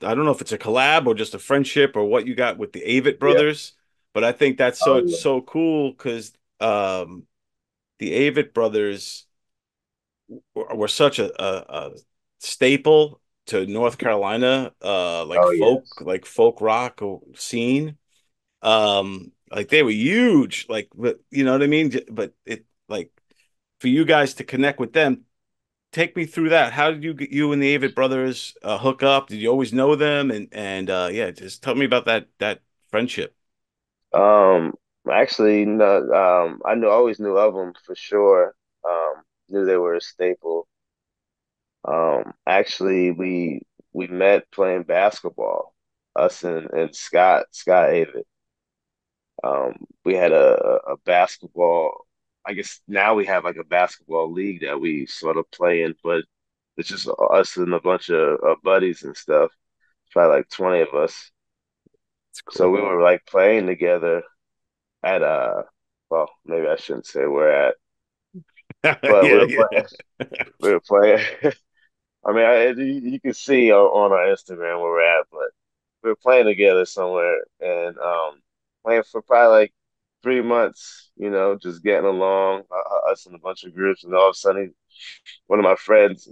I don't know if it's a collab or just a friendship or what you got with the Avett Yeah. Brothers, but I think that's Oh so yeah. so cool because the Avett Brothers were such a staple to North Carolina, Oh yes. like folk rock scene. Like they were huge, like but you know what I mean. But it like for you guys to connect with them, take me through that. How did you and the Avett Brothers hook up? Did you always know them? And yeah, just tell me about that friendship. Um, actually, no. I knew always knew of them for sure. Knew they were a staple. Actually, we met playing basketball. Us and Scott Avett. We had a basketball. I guess now we have like a basketball league that we sort of play in, but it's just us and a bunch of buddies and stuff. Probably like 20 of us. It's So cool. we were like playing together at well, maybe I shouldn't say where at, but Yeah, yeah. we were playing. I mean, you can see on our Instagram where we're at, but we were playing together somewhere and playing for probably like 3 months, just getting along, us in a bunch of groups, and all of a sudden, one of my friends,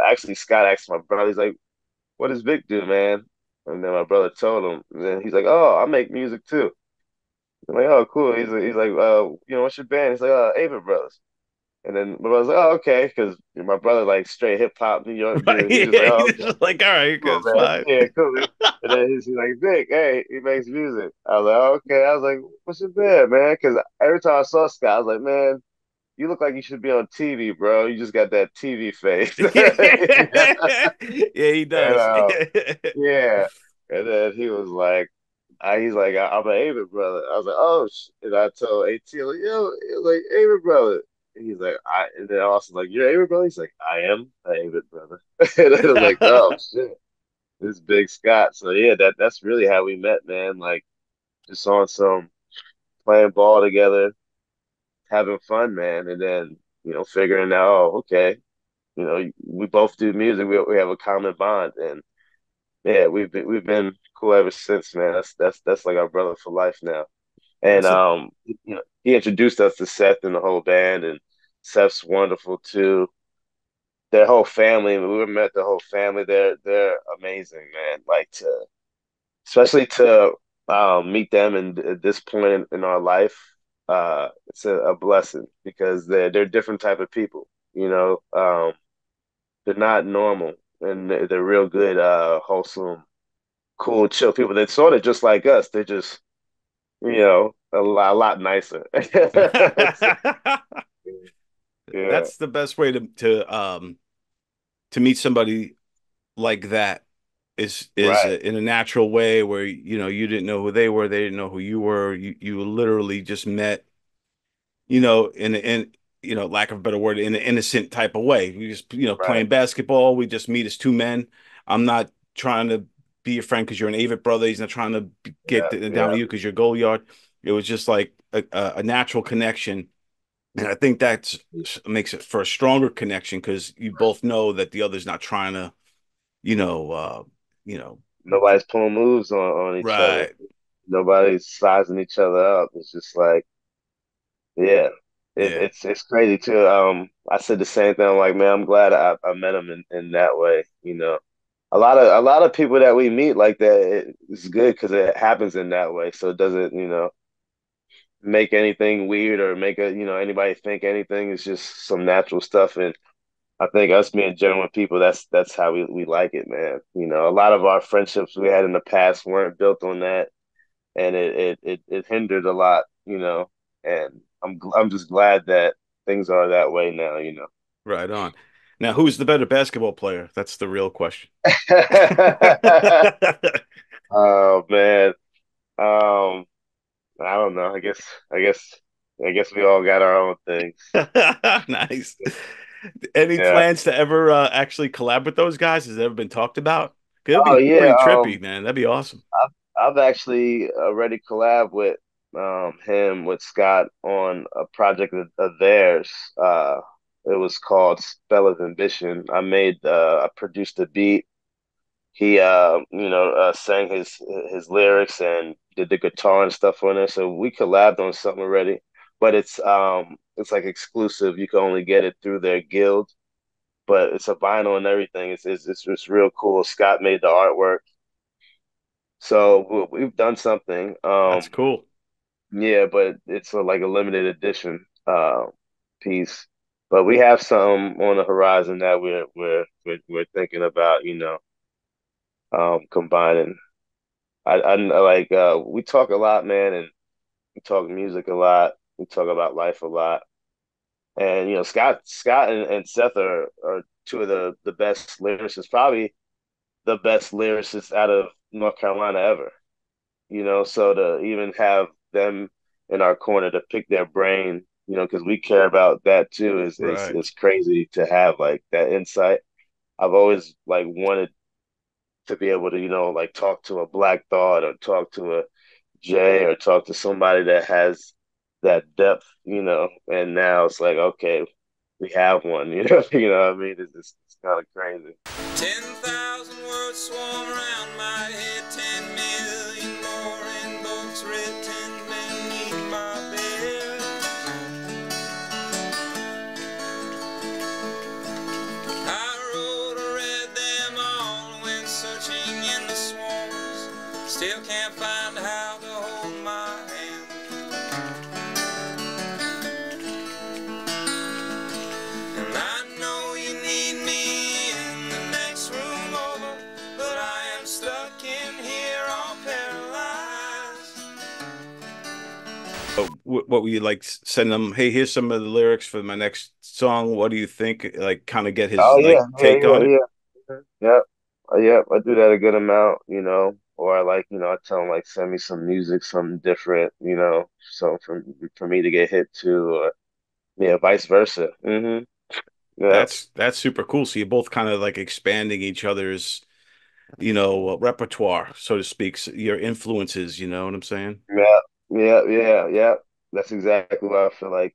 actually Scott asked my brother, he's like, "What does Vic do, man?" And then my brother told him, and then he's like, "Oh, I make music too." I'm like, "Oh, cool." He's like, what's your band?" He's like, Avett Brothers." And then my brother's like, "Oh, okay," because my brother like straight hip hop New York Right. dude. He was like, Yeah, "Oh, he's okay." just like, all right, Cool, it's man. fine. Yeah, cool. And then he's like, Vic, hey, he makes music. I was like, "Oh, okay." I was like, "What's your band, man?" Because every time I saw Scott, I was like, "Man, you look like you should be on TV, bro. You just got that TV face." Yeah, he And does. yeah. And then he was like, he's like, I'm an Avett brother. I was like, "Oh, and I told AT, like, yo, he was like, Avett brother. And he's like, and then also like, "You're Avett brother?" He's like, "I am an Avett brother." And I was like, "Oh shit, this big Scott." So yeah, that's really how we met, man. Like just on some playing ball together, having fun, man. And then, figuring out, oh, okay, we both do music. We have a common bond. And yeah, we've been cool ever since, man. That's like our brother for life now. And That's a he introduced us to Seth and the whole band, and Seth's wonderful too. Their whole family, we met the whole family. They're amazing, man. Like especially to meet them in at this point in our life, it's a blessing because they're different type of people. They're not normal, and they're real good, wholesome, cool, chill people. They're sort of just like us. They're just a lot nicer. Yeah, that's the best way to meet somebody like that is right. in a natural way where you didn't know who they were, they didn't know who you were. You literally just met, in lack of a better word, in an innocent type of way. We just Right. playing basketball. We just meet as two men. I'm not trying to be your friend because you're an Avett brother. He's not trying to get Yeah, down yeah. with you because you're Goldyard. It was just like a natural connection. And I think that makes it for a stronger connection because you both know that the other's not trying to, you know, uh, you know, Nobody's pulling moves on each other. right. Nobody's sizing each other up. It's just like, yeah, Yeah. it's crazy too. I said the same thing. I'm like, man, I'm glad I met him in that way. A lot of people that we meet like that, it's good because it happens in that way. So it doesn't, make anything weird or make anybody think anything. It's just some natural stuff. And I think us being genuine people, that's how we like it, man. A lot of our friendships we had in the past weren't built on that, and it hindered a lot. And I'm just glad that things are that way now. Right on. Now, who's the better basketball player? That's the real question. Oh man, um, I don't know. I guess we all got our own things. Nice. Any Yeah. plans to ever actually collab with those guys? Has it ever been talked about? 'Cause it'd Oh be yeah. pretty trippy, man. That'd be awesome. I've actually already collabed with him with Scott on a project of theirs. It was called Spell of Ambition. I produced a beat he sang his lyrics and did the guitar and stuff on there. So we collabed on something already, but it's like exclusive. You can only get it through their guild, but it's a vinyl and everything. It's real cool. Scott made the artwork, so we've done something. That's cool. Yeah, but it's like a limited edition piece. But we have some on the horizon that we're thinking about, combining. I like we talk a lot, man, and we talk music a lot. We talk about life a lot. And Scott and Seth are two of the best lyricists, probably the best lyricists out of North Carolina ever. So to even have them in our corner to pick their brain, because we care about that too, Right. is crazy to have like that insight. I've always like wanted to be able to, like talk to a Black Thought or talk to a Jay or talk to somebody that has that depth, and now it's like, okay, we have one, you know what I mean? It's kind of crazy. 10,000 words swarm around my head, 10 million more in books written beneath my bed. I wrote or read them all when searching in the swarms, still can't find how to hold my hand. And I know you need me in the next room over, but I am stuck in here all paralyzed. What would you like send them? Hey, here's some of the lyrics for my next song. What do you think? Like, kind of get Oh his yeah, like yeah, take yeah, on it. yeah. Yep. Yep, I do that a good amount, or I like, I tell them like send me some music, something different, so for me to get hit to, or yeah, vice versa. Yeah, That's super cool. So you're both kind of like expanding each other's, repertoire, so to speak. Your influences. You know what I'm saying? yeah, yeah, yeah, yeah. That's exactly what I feel like,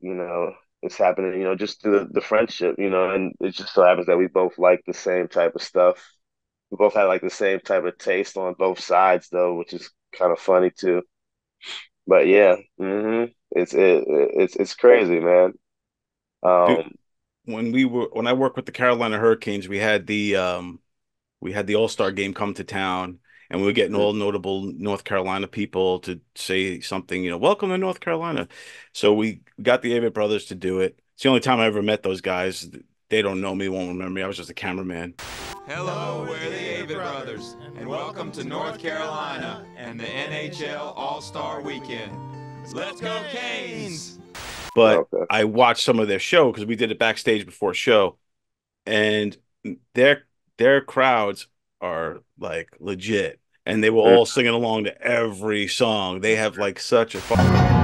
it's happening, just through the friendship, and it just so happens that we both like the same type of stuff. We both had like the same type of taste on both sides though, which is kind of funny too. But yeah, it's crazy, man. Dude, Um, when I worked with the Carolina Hurricanes, we had the All-Star game come to town, and we were getting all notable North Carolina people to say something, welcome to North Carolina. So we got the Avett Brothers to do it. It's the only time I ever met those guys. They don't know me, won't remember me. I was just a cameraman. Hello, we're the Avett Brothers, and welcome to North Carolina and the NHL All-Star Weekend. Let's go Canes! But okay. I watched some of their show because we did it backstage before show, and their their crowds are like legit, and they were Mm. all singing along to every song. They have like such a fun.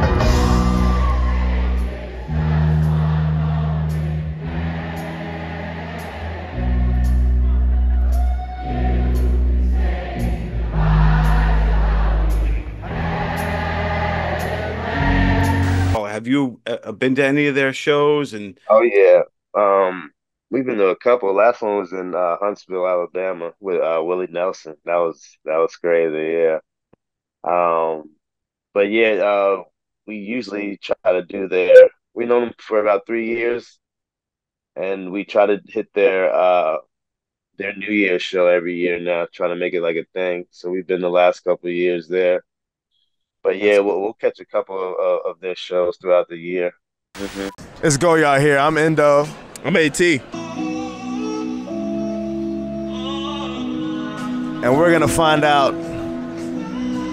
Have you been to any of their shows? And Oh yeah. We've been to a couple. Last one was in Huntsville, Alabama, with Willie Nelson. That was crazy. Yeah. Um, but yeah, we usually try to do we know them for about 3 years, and we try to hit their New Year's show every year now, trying to make it like a thing. So we've been the last couple of years there. But yeah, that's we'll catch a couple of their shows throughout the year. Hmm. It's Goldyard here. I'm In-Doe. I'm AT. And we're gonna find out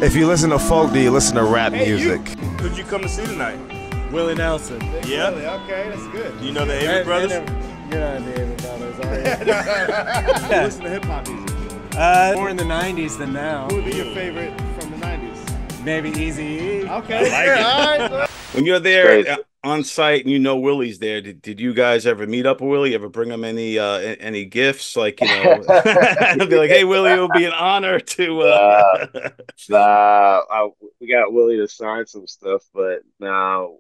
if you listen to folk, do you listen to rap music? Who'd you come to see tonight? Willie Nelson. Yeah. Really? Okay, that's good. Do you know the Avett Brothers? You're not the Avett Brothers, are you? You listen to hip hop music. More in the 90s than now. Who would be your favorite from the 90s? Maybe Eazy-E. I Okay. like it. All right. when you're there Crazy. on site and Willie's there. Did you guys ever meet up with Willie? Ever bring him any gifts? Like be like, hey Willie, it would be an honor to. Uh, we got Willie to sign some stuff, but now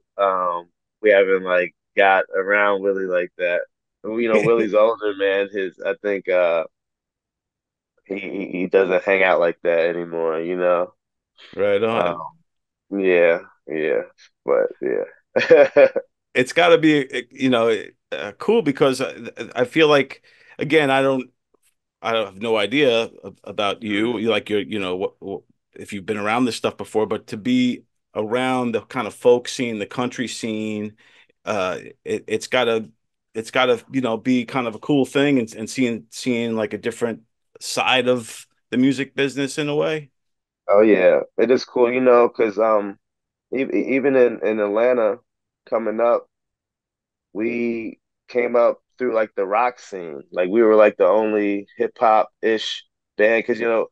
we haven't like got around Willie like that. Willie's older, man. I think he doesn't hang out like that anymore, you know. Right Um, on. yeah, yeah, but yeah. It's got to be, cool because I feel like, again, I don't have no idea about you. You like if you've been around this stuff before, but to be around the kind of folk scene, the country scene, it's gotta, be kind of a cool thing and seeing like a different side of the music business in a way. Oh yeah, it is cool, you know, because even in Atlanta, coming up, we came up through like the rock scene. Like we were like the only hip hop ish band because you know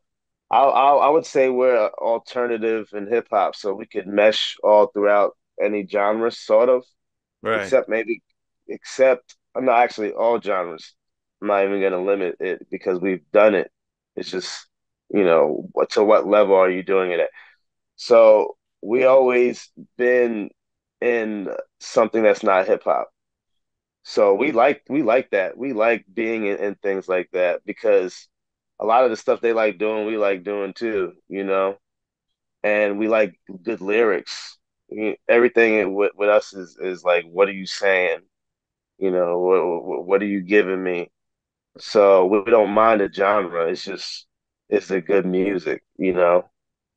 I would say we're alternative in hip hop, so we could mesh all throughout any genre, sort of, Right. except maybe except I'm not actually all genres. I'm not even gonna limit it because we've done it. It's just to what level are you doing it at? So we always been in something that's not hip hop. So we like that. We like being in things like that because a lot of the stuff they like doing, we like doing too, you know. And we like good lyrics. Everything with us is like, what are you saying? You know, what are you giving me? So we don't mind the genre. It's just it's the good music, you know.